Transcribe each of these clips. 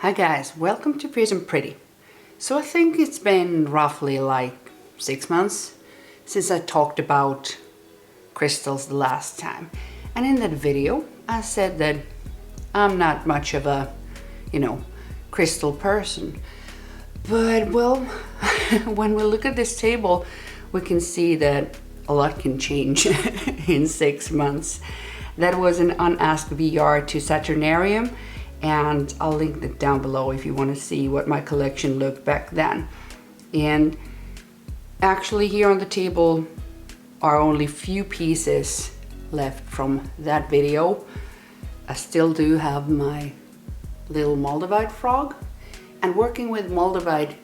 Hi guys, welcome to Pearson Pretty. So I think it's been roughly like 6 months since I talked about crystals the last time. And in that video I said that I'm not much of a, crystal person. But well, when we look at this table, we can see that a lot can change in 6 months. That was an unasked VR to Saturnarium, and I'll link it down below if you want to see what my collection looked back then. And actually here on the table are only few pieces left from that video. I still do have my little Moldavite frog, and working with Moldavite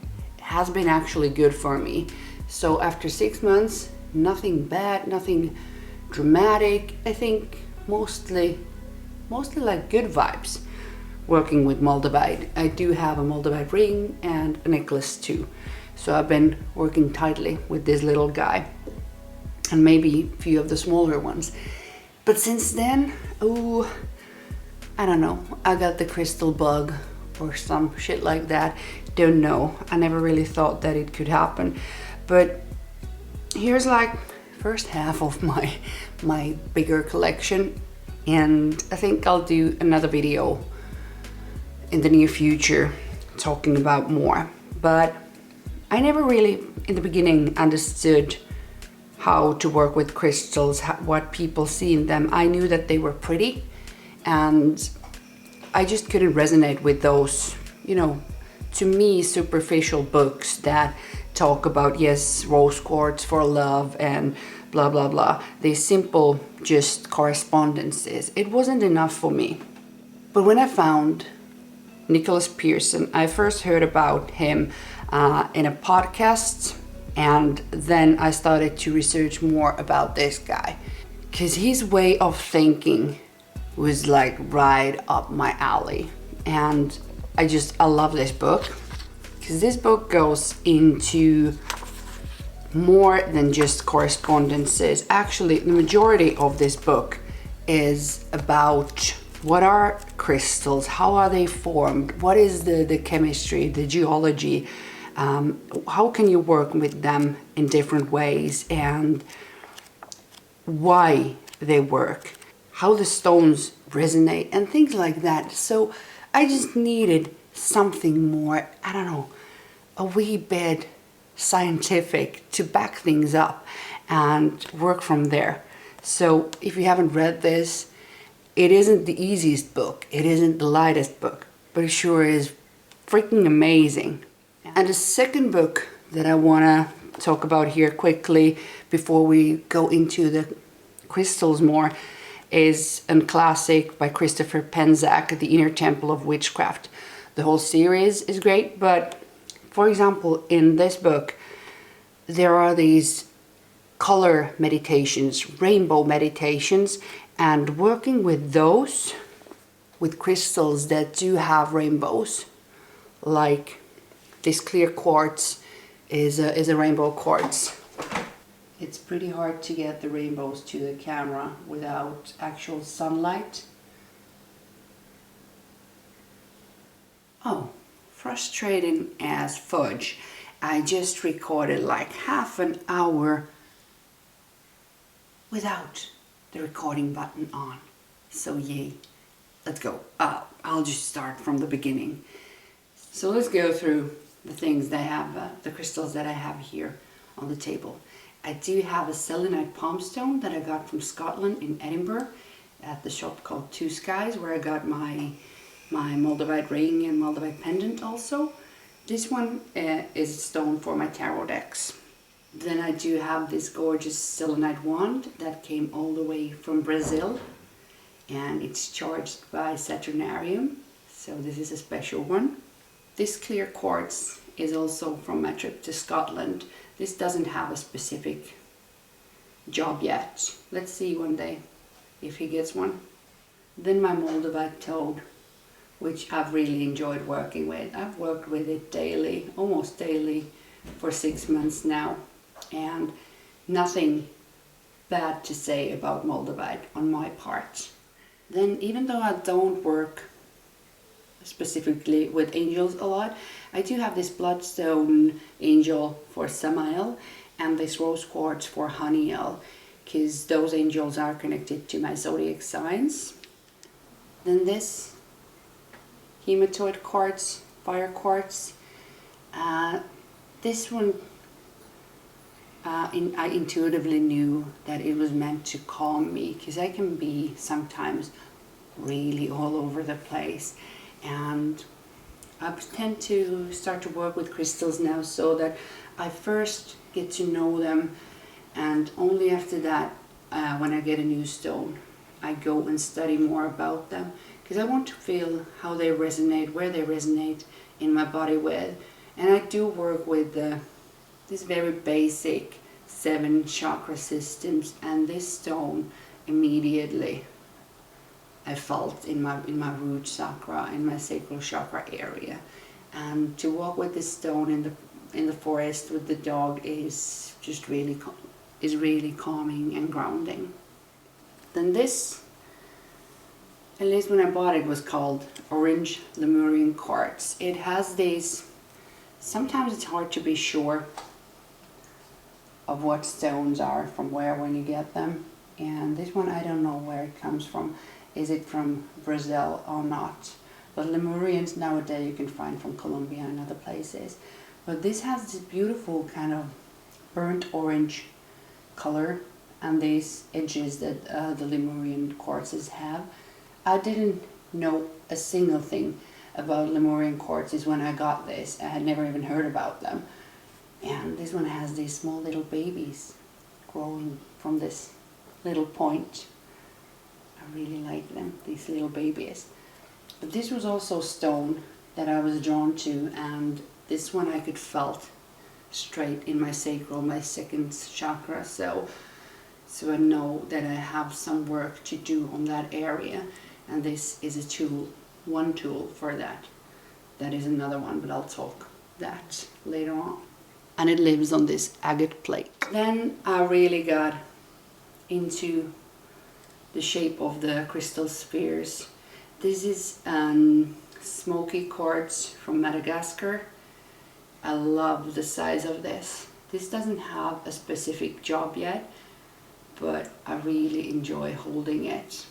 has been actually good for me. So after 6 months, nothing bad, nothing dramatic. I think mostly like good vibes working with Moldavite. I do have a Moldavite ring and a necklace too. So I've been working tightly with this little guy and maybe a few of the smaller ones. But since then, I don't know, I got the crystal bug or some shit like that. Don't know. I never really thought that it could happen. But here's like first half of my bigger collection, and I think I'll do another video in the near future talking about more. But I never really in the beginning understood how to work with crystals, what people see in them. I knew that they were pretty, and I just couldn't resonate with those, to me, superficial books that talk about, yes, rose quartz for love and blah blah blah. They simple just correspondences. It wasn't enough for me. But when I found Pearson, I first heard about him in a podcast, and then I started to research more about this guy, because his way of thinking was like right up my alley. And I love this book, because this book goes into more than just correspondences. Actually, the majority of this book is about what are crystals, how are they formed, what is the chemistry, the geology, how can you work with them in different ways, and why they work, how the stones resonate and things like that. So I just needed something more, I don't know, a wee bit scientific to back things up and work from there. So if you haven't read this, it isn't the easiest book, it isn't the lightest book, but it sure is freaking amazing. And the second book that I want to talk about here quickly before we go into the crystals more is a classic by Christopher Penczak, The Inner Temple of Witchcraft. The whole series is great, but for example, in this book, there are these color meditations, rainbow meditations, and working with those, with crystals that do have rainbows, like this clear quartz is a rainbow quartz. It's pretty hard to get the rainbows to the camera without actual sunlight. Oh, frustrating as fudge. I just recorded like half an hour without the recording button on. So yay, let's go. I'll just start from the beginning. So let's go through the things that I have, the crystals that I have here on the table. I do have a selenite palm stone that I got from Scotland in Edinburgh at the shop called Two Skies, where I got my Moldavite ring and Moldavite pendant also. This one is a stone for my tarot decks. Then I do have this gorgeous selenite wand that came all the way from Brazil, and it's charged by Saturnarium, so this is a special one. This clear quartz is also from my trip to Scotland. This doesn't have a specific job yet. Let's see one day if he gets one. Then my Moldavite toad, which I've really enjoyed working with. I've worked with it daily, almost daily, for 6 months now, and nothing bad to say about Moldavite on my part. Then, even though I don't work specifically with angels a lot. I do have this bloodstone angel for Samael and this rose quartz for Haniel, because those angels are connected to my zodiac signs. Then this hematoid quartz, fire quartz. This one, I intuitively knew that it was meant to calm me, because I can be sometimes really all over the place, and I tend to start to work with crystals now so that I first get to know them, and only after that, when I get a new stone, I go and study more about them, because I want to feel how they resonate, where they resonate in my body with. And I do work with this very basic 7 chakra systems, and this stone immediately I felt in my root chakra, in my sacral chakra area. And to walk with this stone in the forest with the dog is just really calming and grounding. Then this, at least when I bought it, was called orange lemurian quartz. It has these, sometimes it's hard to be sure of what stones are from where when you get them, and this one I don't know where it comes from. Is it from Brazil or not? But lemurians nowadays you can find from Colombia and other places. But this has this beautiful kind of burnt orange color, and these edges that the lemurian quartzes have. I didn't know a single thing about lemurian quartzes when I got this. I had never even heard about them. And this one has these small little babies growing from this little point. I really like them, these little babies. But this was also stone that I was drawn to, and this one I could felt straight in my sacral, my second chakra. So I know that I have some work to do on that area, and this is a tool, one tool for that. That is another one, but I'll talk that later on. And it lives on this agate plate. Then I really got into the shape of the crystal spheres. This is smokey quartz from Madagascar. I love the size of this. This doesn't have a specific job yet, but I really enjoy holding it.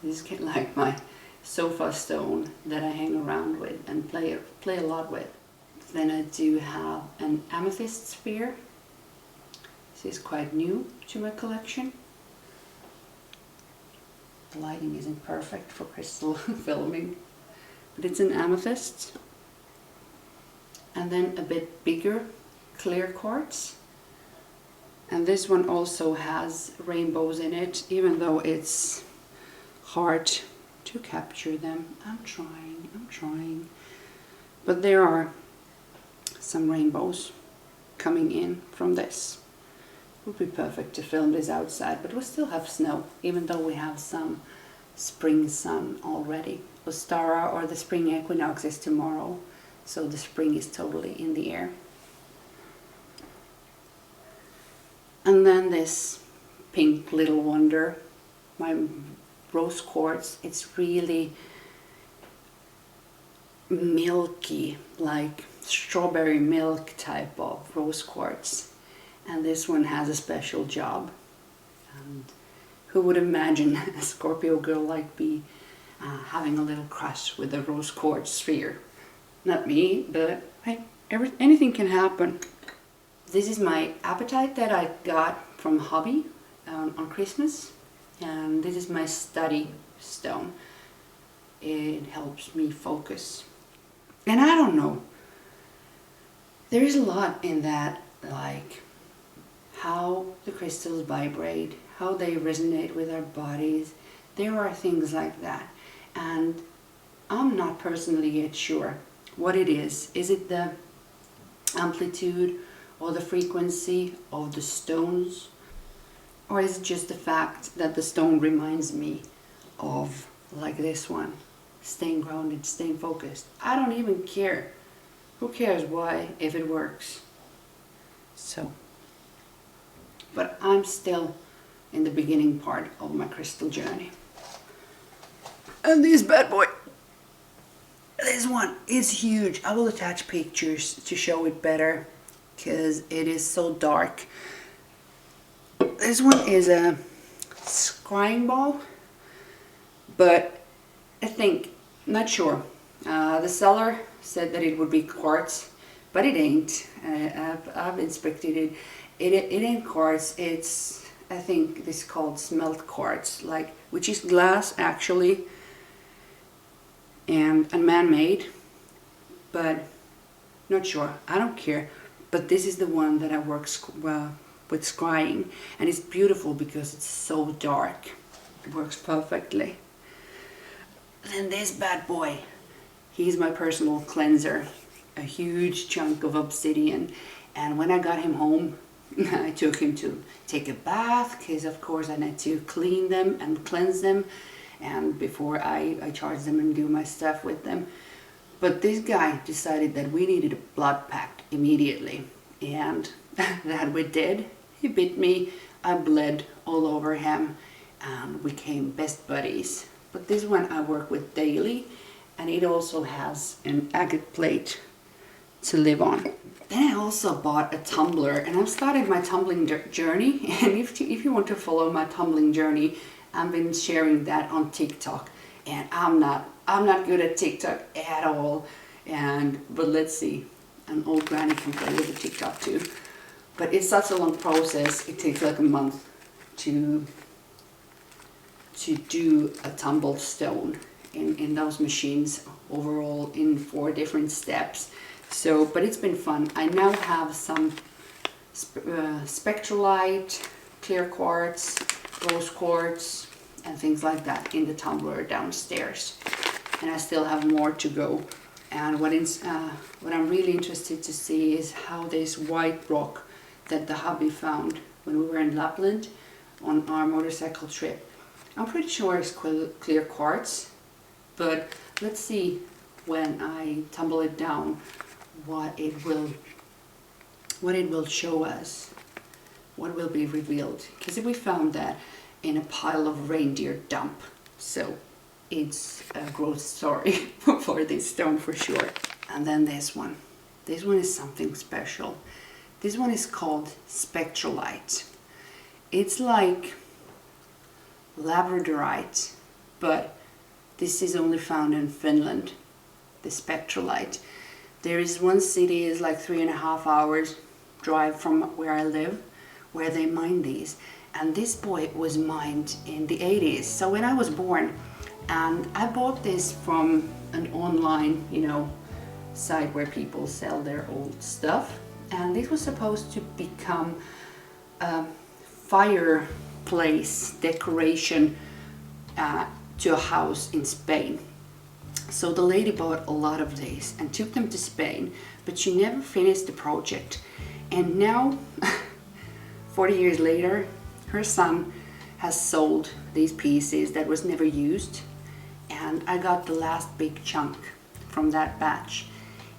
This is kind of like my sofa stone that I hang around with and play a lot with. Then I do have an amethyst sphere. This is quite new to my collection. The lighting isn't perfect for crystal filming, but it's an amethyst. And then a bit bigger clear quartz. And this one also has rainbows in it, even though it's hard to capture them. I'm trying. But there are some rainbows coming in from this. It would be perfect to film this outside, but we still have snow, even though we have some spring sun already. Ostara, or the spring equinox, is tomorrow, so the spring is totally in the air. And then this pink little wonder, my rose quartz. It's really milky, like strawberry milk type of rose quartz. And this one has a special job. And who would imagine a Scorpio girl like me having a little crush with a rose quartz sphere? Not me, but hey, anything can happen. This is my apatite that I got from Hobby on Christmas. And this is my study stone. It helps me focus. And I don't know, there is a lot in that, like how the crystals vibrate, how they resonate with our bodies. There are things like that. And I'm not personally yet sure what it is. Is it the amplitude or the frequency of the stones? Or is it just the fact that the stone reminds me of, like this one, staying grounded, staying focused? I don't even care. Who cares why, if it works? So, but I'm still in the beginning part of my crystal journey. And this bad boy. This one is huge. I will attach pictures to show it better because it is so dark. This one is a scrying ball, but I think, not sure. The seller said that it would be quartz, but it ain't. I've inspected it. It ain't quartz. It's, I think this is called smelt quartz, like, which is glass actually, and man-made, but not sure. I don't care. But this is the one that I work with scrying, and it's beautiful because it's so dark. It works perfectly. Then this bad boy, he's my personal cleanser, a huge chunk of obsidian. And when I got him home, I took him to take a bath, because of course I need to clean them and cleanse them, and before I charge them and do my stuff with them. But this guy decided that we needed a blood pact immediately, and that we did. He bit me, I bled all over him, and we became best buddies. But this one I work with daily, and it also has an agate plate to live on. Then I also bought a tumbler, and I've started my tumbling journey. And if you want to follow my tumbling journey, I've been sharing that on TikTok, and I'm not good at TikTok at all. But let's see, an old granny can play with the TikTok too. But it's such a long process. It takes like a month to do a tumbled stone in those machines overall in 4 different steps. So, but it's been fun. I now have some spectrolite, clear quartz, rose quartz, and things like that in the tumbler downstairs. And I still have more to go. And what I'm really interested to see is how this white rock that the hubby found when we were in Lapland on our motorcycle trip, I'm pretty sure it's clear quartz, but let's see when I tumble it down what it will show us, what will be revealed. Because we found that in a pile of reindeer dump, so it's a growth story for this stone for sure. And then this one is something special. This one is called Spectralite. It's like labradorite, but this is only found in Finland, the Spectralite. There is one city, is like 3.5 hours drive from where I live, where they mine these. And this boy was mined in the 80s, so when I was born. And I bought this from an online, site where people sell their old stuff. And this was supposed to become a fireplace decoration to a house in Spain. So the lady bought a lot of these and took them to Spain, but she never finished the project. And now, 40 years later, her son has sold these pieces that was never used. And I got the last big chunk from that batch.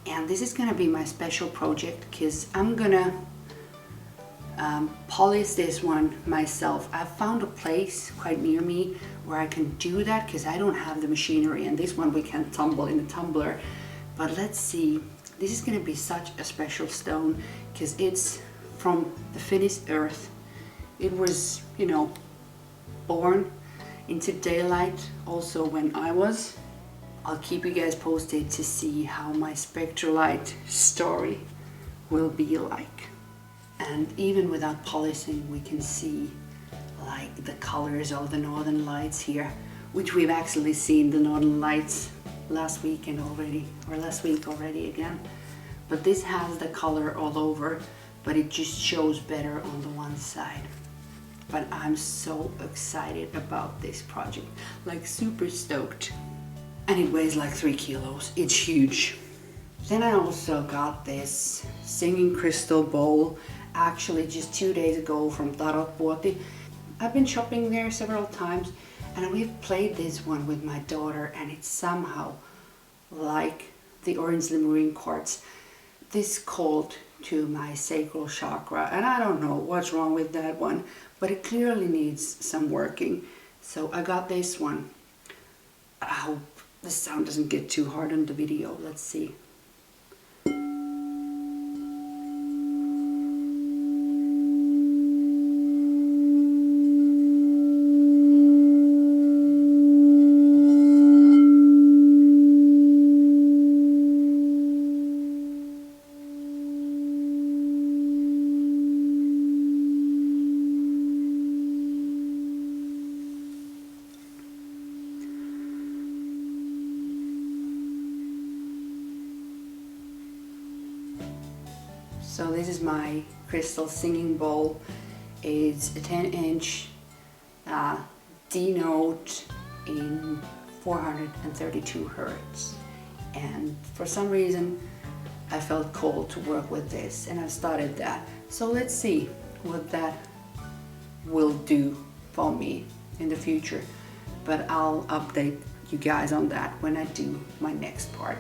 And this is gonna be my special project, because I'm gonna polish this one myself. I found a place quite near me where I can do that, because I don't have the machinery, and this one we can tumble in the tumbler. But let's see, this is gonna be such a special stone, because it's from the Finnish earth. It was, born into daylight also when I was. I'll keep you guys posted to see how my Spectralite story will be like. And even without polishing, we can see like the colors of the northern lights here, which we've actually seen the northern lights last week already again. But this has the color all over, but it just shows better on the one side. But I'm so excited about this project, like super stoked. And it weighs like 3 kilos, it's huge. Then I also got this singing crystal bowl, actually just 2 days ago from Tarotpuoti. I've been shopping there several times, and we've played this one with my daughter, and it's somehow like the orange lemurian quartz. This called to my sacral chakra, and I don't know what's wrong with that one, but it clearly needs some working. So I got this one. I hope the sound doesn't get too hard on the video. Let's see. So this is my crystal singing bowl. It's a 10-inch D note in 432 hertz. And for some reason I felt called to work with this and I started that. So let's see what that will do for me in the future. But I'll update you guys on that when I do my next part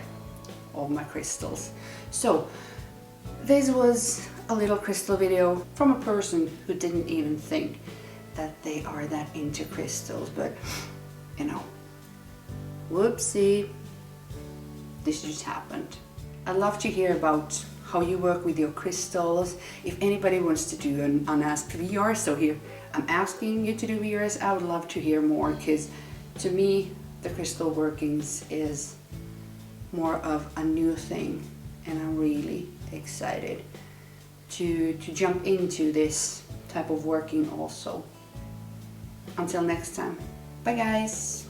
of my crystals. So this was a little crystal video from a person who didn't even think that they are that into crystals, but you know, whoopsie, this just happened. I'd love to hear about how you work with your crystals. If anybody wants to do an unasked VR, so here I'm asking you to do VRs, I would love to hear more, because to me the crystal workings is more of a new thing and I'm really excited to jump into this type of working also. Until next time, bye guys.